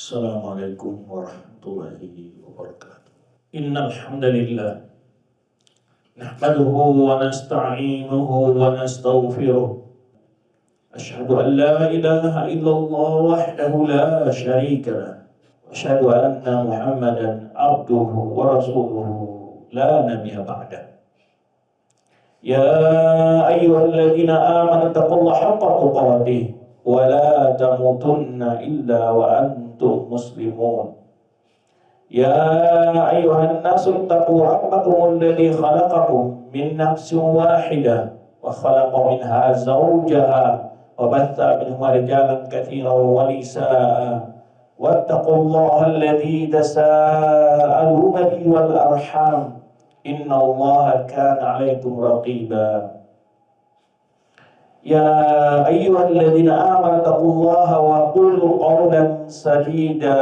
Assalamualaikum warahmatullahi wabarakatuh. Innal hamdalillah nahmaduhu wa nasta'inuhu wa nastaghfiruh. Asyhadu an la ilaha illallah wahdahu la syarika lah. Wa asyhadu anna Muhammadan abduhu wa rasuluhu la nabiyya ba'dah. Ya ayyuhalladzina amanu taqullaha haqqa tuqatih wa la tamutunna illa wa antum muslimun. Ya ayyuhan nasu taqu rabbakum alladzi khalaqakum min nafsin wahidah wa khalaqa minha zawjaha wa batha minhuma rijalan katsiran wa nisaa'a wattaqullaha alladzi tasaaluna bihi wal arham innallaha kana 'alaikum raqiba. Ya ayyuhalladzina amanu taqullaha wa qulu qawlan sadida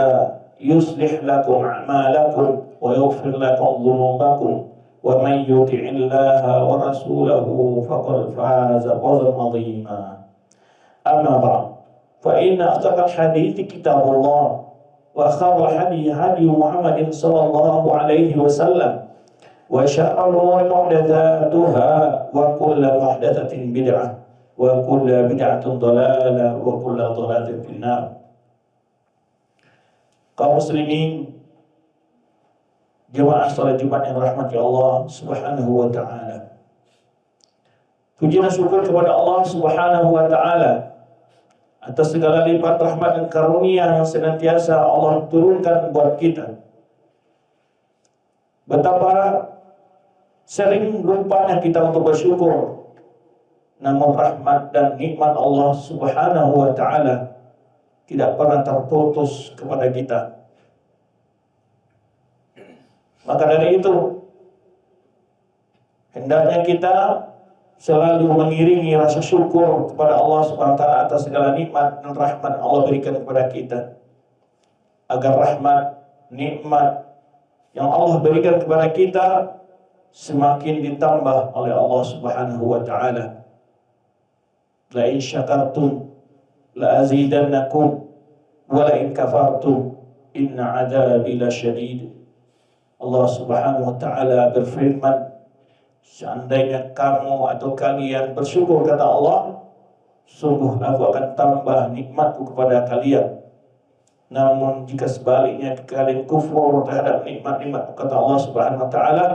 yuslih lakum a'malakum wa yaghfir lakum dhunubakum wa man yuti'illaha wa rasulahu faqad faza fawzan 'azima. Amma ba'd, fa inna asdaqal hadithi kitabullah wa khairal hadi hadi Muhammadin sallallahu alaihi wasallam wa syarrul umuri muhdatsatuha wa kullu muhdatsatin bid'ah wa kullu bid'atin dhalalah wa kullu dhalalatin finnar. Kaum muslimin jemaah salat Jumat yang rahmati Allah Subhanahu wa taala. Puji dan syukur kepada Allah Subhanahu wa taala atas segala lipat rahmat dan karunia yang senantiasa Allah turunkan buat kita. Betapa sering lupanya kita untuk bersyukur, namun rahmat dan nikmat Allah Subhanahu wa taala tidak pernah terputus kepada kita. Maka dari itu hendaknya kita selalu mengiringi rasa syukur kepada Allah Subhanahu wa taala atas segala nikmat dan rahmat Allah berikan kepada kita, agar rahmat, nikmat yang Allah berikan kepada kita semakin ditambah oleh Allah Subhanahu wa taala. La in syakartum la azidannakum wa la in kafartum inna adzabi lasyadid. Allah Subhanahu wa taala berfirman, seandainya kamu atau kalian bersyukur kata Allah, sungguh aku akan tambah nikmatku kepada kalian. Namun jika sebaliknya kalian kufur terhadap nikmat-nikmatku kata Allah Subhanahu wa taala,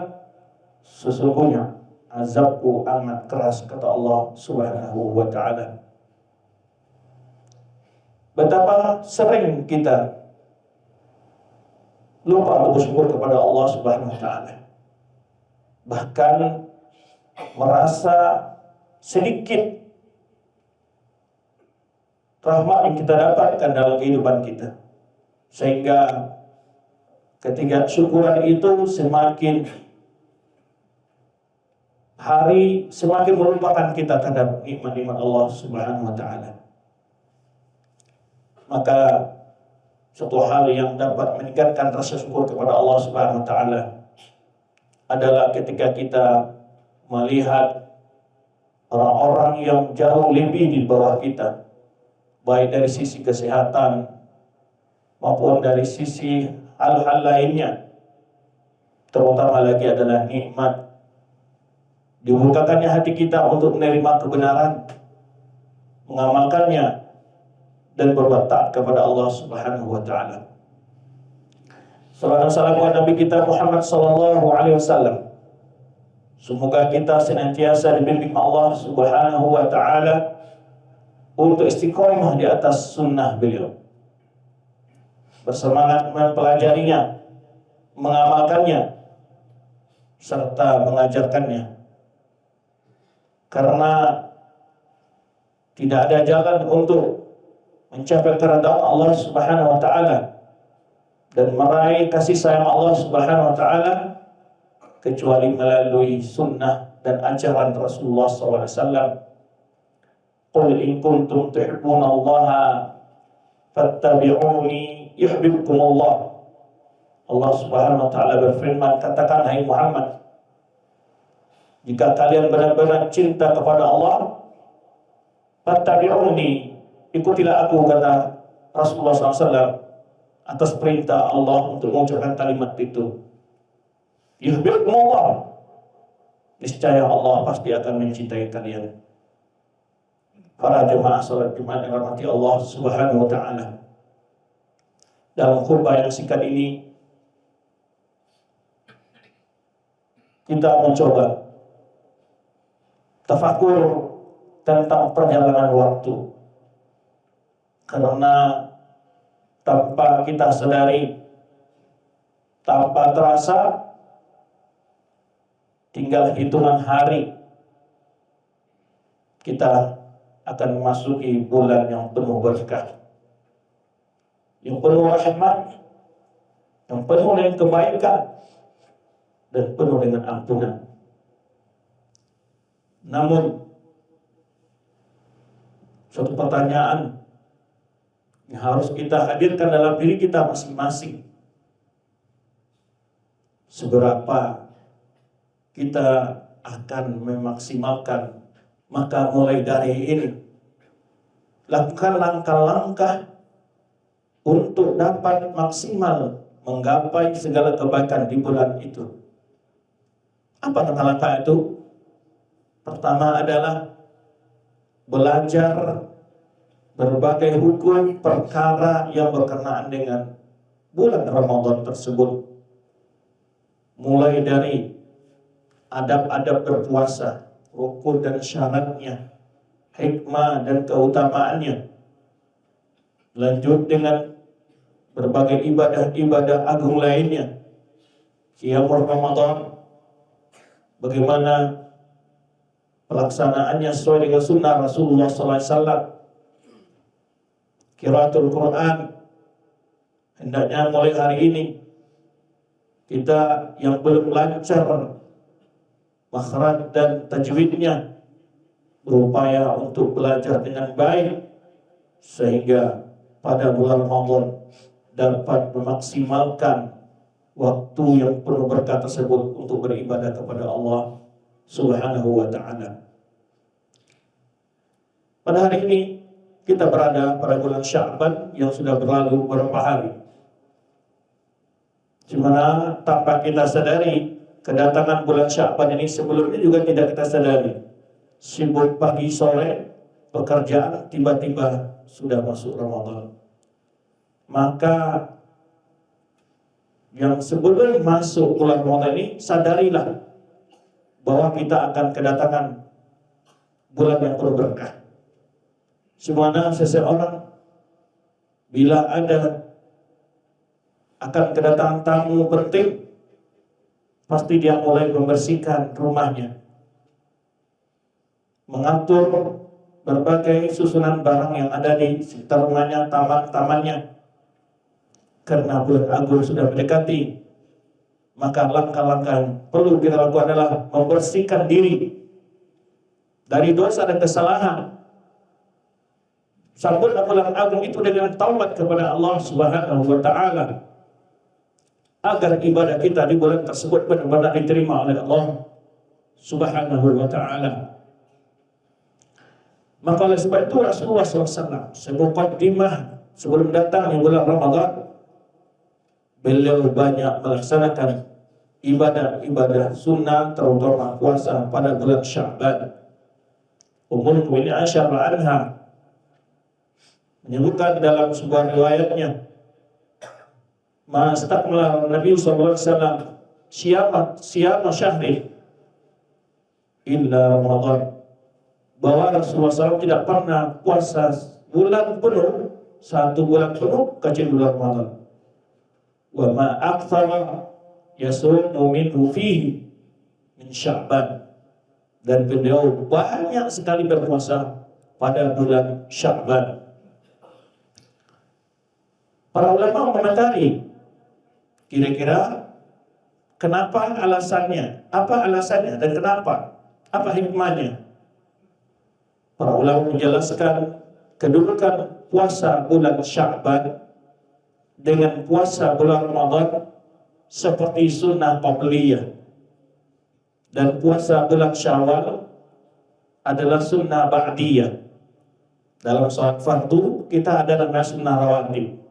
sesungguhnya azabku amat keras kata Allah Subhanahu wa taala. Betapa sering kita lupa untuk bersyukur kepada Allah Subhanahu wa taala. Bahkan merasa sedikit rahmat yang kita dapatkan dalam kehidupan kita. Sehingga ketika syukuran itu semakin hari semakin melupakan kita terhadap nikmat-nikmat Allah Subhanahu wa taala. Maka suatu hal yang dapat meningkatkan rasa syukur kepada Allah Subhanahu wa taala adalah ketika kita melihat orang-orang yang jauh lebih di bawah kita, baik dari sisi kesehatan maupun dari sisi hal-hal lainnya. Terutama lagi adalah nikmat dibukakannya hati kita untuk menerima kebenaran, mengamalkannya, dan berbuat taat kepada Allah Subhanahu wa taala. Salawat dan salam kepada Nabi kita Muhammad sallallahu alaihi wasallam. Semoga kita senantiasa dibimbing Allah Subhanahu wa taala untuk istiqomah di atas sunnah beliau, bersemangat mempelajarinya, mengamalkannya, serta mengajarkannya. Karena tidak ada jalan untuk mencapai keridhaan Allah Subhanahu wa taala dan meraih kasih sayang Allah Subhanahu wa taala kecuali melalui sunnah dan ajaran Rasulullah SAW. Qul in kuntum tuhibbunallaha fattabi'uni yuhibbukumullah. Allah Subhanahu wa taala berfirman, katakan hai Muhammad, jika kalian benar-benar cinta kepada Allah, fattabi'uni, ikutilah aku, kata Rasulullah SAW, atas perintah Allah untuk mengucapkan kalimat itu. Yuhibbukumullah, niscaya Allah pasti akan mencintai kalian. Para jemaah salat Jumat yang dirahmati Allah Subhanahu wa taala. Dalam khutbah yang singkat ini kita mencoba tafakur tentang perjalanan waktu. Karena tanpa kita sadari, tanpa terasa, tinggal hitungan hari kita akan memasuki bulan yang penuh berkah, yang penuh rahmat, yang penuh dengan kebaikan, dan penuh dengan ampunan. Namun suatu pertanyaan yang harus kita hadirkan dalam diri kita masing-masing, seberapa kita akan memaksimalkan. Maka mulai dari ini, lakukan langkah-langkah untuk dapat maksimal menggapai segala kebaikan di bulan itu. Apa langkah-langkah itu? Pertama adalah belajar berbagai hukum perkara yang berkenaan dengan bulan Ramadan tersebut. Mulai dari adab-adab berpuasa, rukun dan syaratnya, hikmah dan keutamaannya. Lanjut dengan berbagai ibadah-ibadah agung lainnya. Qiyamul Ramadan, bagaimana pelaksanaannya sesuai dengan sunnah Rasulullah SAW. Qiraatul Quran, hendaknya mulai hari ini kita yang belum lancar makhraj dan tajwidnya berupaya untuk belajar dengan baik, sehingga pada bulan Ramadan dapat memaksimalkan waktu yang penuh berkah tersebut untuk beribadah kepada Allah Subhanahu wa ta'ala. Pada hari ini kita berada pada bulan Sya'ban yang sudah berlalu beberapa hari, di mana tanpa kita sadari kedatangan bulan Sya'ban ini sebelumnya juga tidak kita sadari. Sibuk pagi sore pekerjaan, tiba-tiba sudah masuk Ramadan. Maka yang sebelum masuk bulan Ramadan ini, sadarilah bahwa kita akan kedatangan bulan yang penuh berkah. Semana seseorang bila ada akan kedatangan tamu penting, pasti dia mulai membersihkan rumahnya, mengatur berbagai susunan barang yang ada di sekitar rumahnya, taman-tamannya. Karena bulan Agung sudah mendekati, maka langkah-langkah yang perlu kita lakukan adalah membersihkan diri dari dosa dan kesalahan. Sambutlah bulan Agung itu dengan taubat kepada Allah Subhanahu wa ta'ala, agar ibadah kita di bulan tersebut benar-benar diterima oleh Allah Subhanahu wa ta'ala. Maka oleh sebab itu Rasulullah SAW semuqaddimah sebelum datang bulan Ramadan, beliau banyak melaksanakan ibadah-ibadah sunnah, terutama puasa pada bulan Sya'ban. Ummul Mu'minin Aisyah anha menyebutkan dalam sebuah riwayatnya, Mastakmala Nabi sallallahu alaihi wasallam siyama syahri illa Ramadan, bahwa Rasulullah SAW tidak pernah puasa bulan penuh, satu bulan penuh kecuali bulan Ramadan. Wa ma aktsara yasumu minhu fihi min Sya'ban, dan beliau banyak sekali berpuasa pada bulan Sya'ban. Para ulama mengomentari, kira-kira kenapa alasannya? Apa alasannya dan kenapa? Apa hikmahnya? Para ulama menjelaskan kedudukan puasa bulan Sya'ban dengan puasa bulan Ramadan seperti sunnah qabliyah, dan puasa bulan Syawal adalah sunnah ba'diyah. Dalam sholat fardu kita ada namanya sunnah rawatib.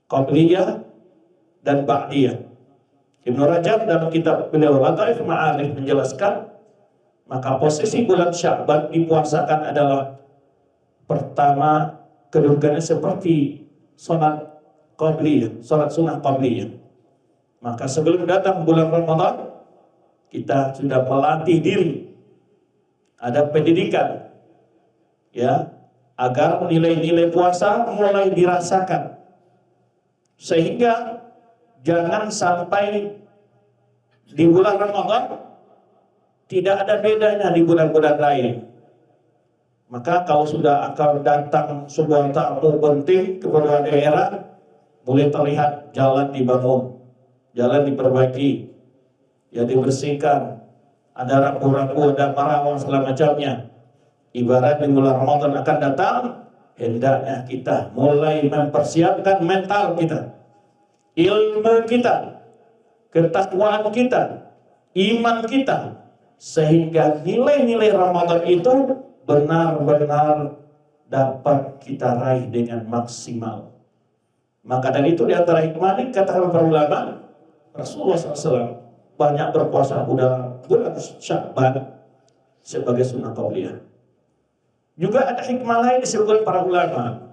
qabliyah dan ba'diyah. Ibnu Rajab dalam kitab beliau Lataif Ma'arif menjelaskan, maka posisi bulan Sya'ban dipuasakan adalah pertama kedudukannya seperti sholat qabliyah, sholat sunnah qabliyah. Maka sebelum datang bulan Ramadan, kita sudah melatih diri, ada pendidikan, ya, agar nilai-nilai puasa mulai dirasakan, sehingga jangan sampai di bulan Ramadan tidak ada bedanya di bulan-bulan lain. Maka kalau sudah akan datang sebuah tamu penting ke sebuah daerah, mulai terlihat jalan dibangun, jalan diperbaiki, ya dibersihkan, ada rambu-rambu, ada marawang segala macamnya. Ibarat di bulan Ramadan akan datang, hendaknya kita mulai mempersiapkan mental kita, ilmu kita, ketakwaan kita, iman kita, sehingga nilai-nilai Ramadan itu benar-benar dapat kita raih dengan maksimal. Maka dari itu di antara hikmah ini katakan para ulama, Rasulullah SAW banyak berpuasa bulan Sya'ban sebagai sunnah qabliyah. Juga ada hikmah lain disebutkan para ulama.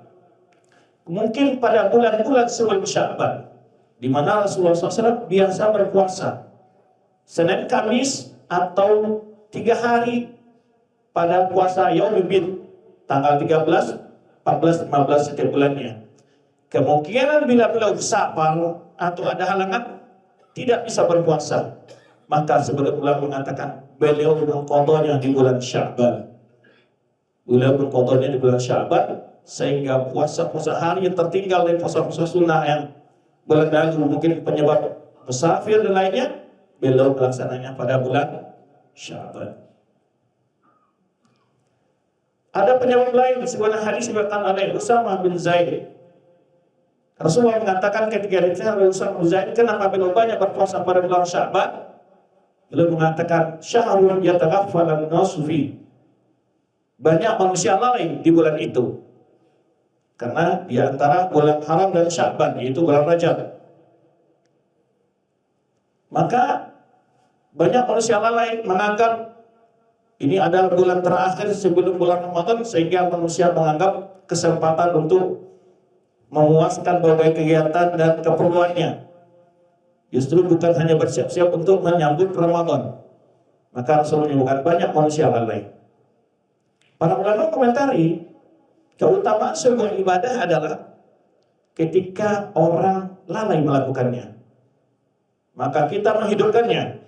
Mungkin pada bulan-bulan sebelum Sya'ban, di mana Rasulullah SAW biasa berpuasa Senin, Kamis, atau 3 hari pada puasa Yaumul Bid, tanggal 13, 14, 15 setiap bulannya. Kemungkinan bila beliau safar atau ada halangan tidak bisa berpuasa, maka sebagian ulama mengatakan beliau mengqadanya di bulan Sya'ban. Beliau mengqadanya di bulan Sya'ban, sehingga puasa-puasa hari yang tertinggal dari puasa-puasa sunnah yang bulan lalu mungkin penyebab musafir dan lainnya, beliau melaksananya pada bulan Sya'ban. Ada penyebab lain sebuah hadis dikatakan oleh Usamah bin Zaid. Rasulullah mengatakan ketika ditanya oleh Usamah bin Zaid, kenapa beliau banyak berpuasa pada bulan Sya'ban? Beliau mengatakan, syahrun yataghaffalan nasu fi. Banyak manusia lalai di bulan itu. Karena di antara bulan haram dan Sya'ban, yaitu bulan Rajab. Maka banyak manusia lalai menganggap ini adalah bulan terakhir sebelum bulan Ramadan, sehingga manusia menganggap kesempatan untuk memuaskan berbagai kegiatan dan keperluannya. Justru bukan hanya bersiap-siap untuk menyambut Ramadan. Maka Rasulullah menyebutkan banyak manusia lalai. Para ulama komentari, keutamaan sebuah ibadah adalah ketika orang lalai melakukannya, maka kita menghidupkannya.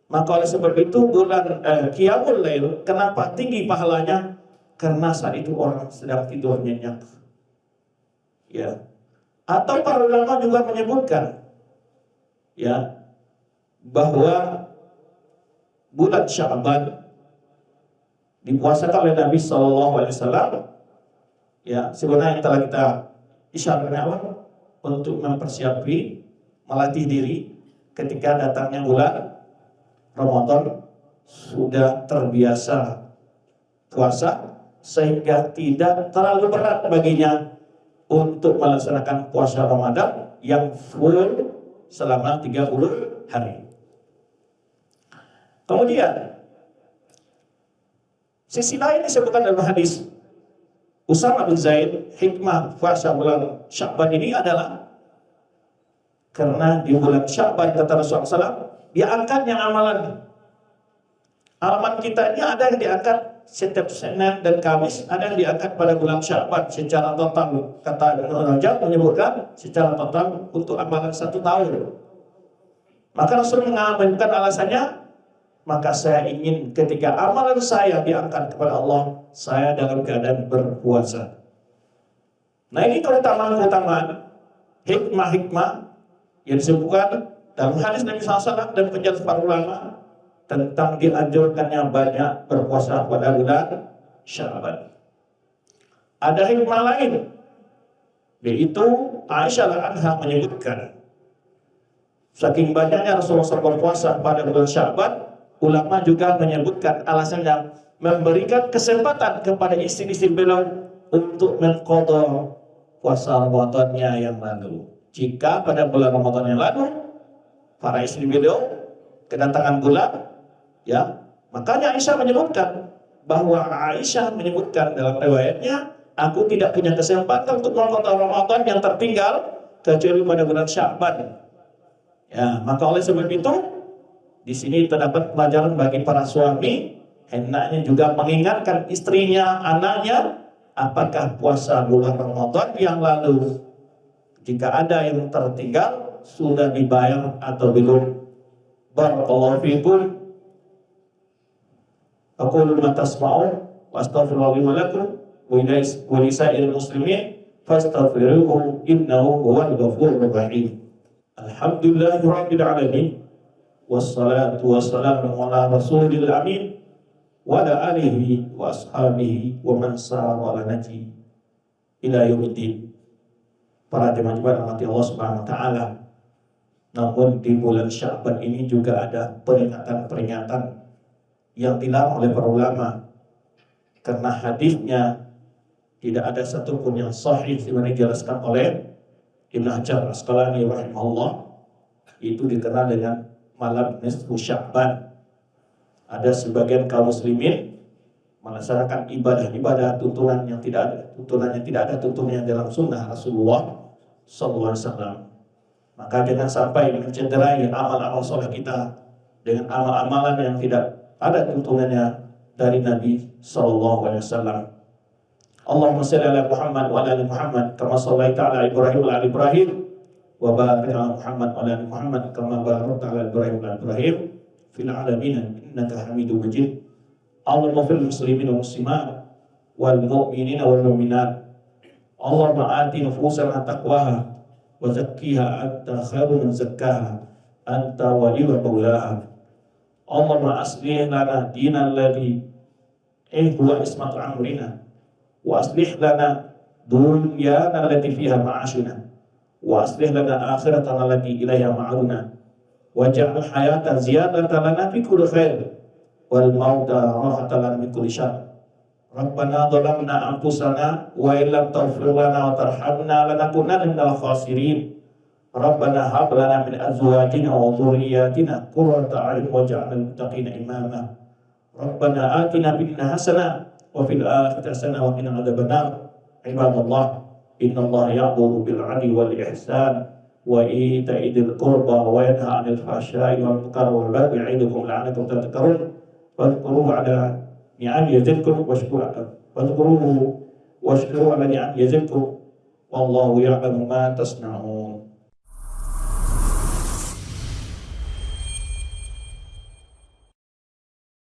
Maka oleh sebab itu bulan Qiyamul Lail kenapa tinggi pahalanya? Karena saat itu orang sedang tidur nyenyak. Ya. Atau para ulama juga menyebutkan, ya, bahwa bulan Sya'ban dipuasakan oleh Nabi SAW. Ya, sebenarnya yang telah kita isyaratkan awal untuk mempersiapi, melatih diri ketika datangnya bulan Ramadan, sudah terbiasa puasa sehingga tidak terlalu berat baginya untuk melaksanakan puasa Ramadan yang full selama 30 hari. Kemudian sisi lain disebutkan dalam hadis Usamah bin Zaid, hikmah puasa bulan Sya'ban ini adalah karena di bulan Sya'ban kata Rasulullah SAW, diangkatnya amalan kita ini ada yang diangkat setiap Senin dan Kamis, ada yang diangkat pada bulan Sya'ban secara total. Kata Ibnu Rajab menyebutkan secara total untuk amalan 1 tahun. Maka Rasul mengamalkan alasannya, maka saya ingin ketika amalan saya diangkat kepada Allah, saya dalam keadaan berpuasa. Nah, ini keutamaan-keutamaan, hikmah-hikmah yang disebutkan dalam hadis Nabi SAW dan penjelasan para ulama tentang dianjurkannya banyak berpuasa pada bulan Sya'ban. Ada hikmah lain, yaitu Aisyah anha menyebutkan, saking banyaknya Rasulullah SAW berpuasa pada bulan Sya'ban, ulama juga menyebutkan alasan yang memberikan kesempatan kepada istri-istri beliau untuk mengqadha puasa Ramadannya yang lalu. Jika pada bulan Ramadan yang lalu para istri beliau kedatangan bulan, ya, makanya Aisyah menyebutkan bahwa Aisyah menyebutkan dalam riwayatnya, aku tidak punya kesempatan untuk mengqadha Ramadan yang tertinggal kecuali pada bulan Sya'ban. Ya, maka oleh sebab itu di sini terdapat pelajaran bagi para suami, hendaknya juga mengingatkan istrinya, anaknya, apakah puasa bulan Ramadan yang lalu jika ada yang tertinggal sudah dibayar atau belum. Barakallahu fikum. Aqulu ma tasma'un wa astaghfirullah li wa lakum wa li sa'iril muslimin fastaghfiruhu innahu huwal ghafurur rahim. Alhamdulillahirabbil alamin wassalatu wassalamu ala rasulil amin wa ala alihi wa ashabihi wa man sara ala naji ila yaumiddin. Para jemaah rahmati Allah Subhanahu wa taala. Namun di bulan Sya'ban ini juga ada peringatan-peringatan yang dilarang oleh para ulama, karena hadisnya tidak ada satupun yang sahih seperti dijelaskan oleh Ibnu Hajar Asqalani rahimahullah. Itu dikenal dengan malam nisfu Sya'ban. Ada sebagian kaum muslimin melaksanakan ibadah-ibadah tuntunan yang tidak ada tuntunannya dalam sunnah Rasulullah SAW. Maka jangan sampai mencederai amal-amal soleh kita dengan amal-amalan yang tidak ada tuntunannya dari Nabi SAW. Allahumma shalli ala Muhammad wa ala ali Muhammad kama shallaita ala Ibrahim wa ala Ibrahim wa barik ala Muhammad wa ala ali Muhammad kama barakta ala Ibrahim wa ala Ibrahim fil alamin innaka Hamidum Majid. Allahumma fil muslimin wal muslimat wal mu'minina wal mu'minat. Allahumma ati nufusana taqwaha wa zakkiha anta khairu man zakkaha anta waliyyu maulaha. Allahumma aslih lana dinal ladzi huwa ismatu amrina wa aslih lana dunyana allati fiha ma'ashuna wa aslih lana akhiratana allati ilaiha ma'aduna waj'al hayata ziyadatan lana fi kulli khair wal mauta rahatan lana min kulli syarr. Rabbana dhalamna anfusana wa illam taghfir lana wa tarhamna lanakunanna minal khasirin. Rabbana hab lana min azwajina wa dhurriyyatina qurrata a'yun waj'alna lil muttaqina imama. Rabbana atina fid dunya hasanah wa fil akhirati hasanah wa qina adzabannar. Ibadallah, innallaha ya'muru bil 'adli wal ihsan wa ita'i dzil qurba wa yanha 'anil fahsya'i wal munkari wal baghi ya'idukum la'allakum tadhakkarun. Wadhkuruhu 'ala ni'am yazidkum washkuru ala ni'am yazidkum wallahu ya'lamu ma tasna'un.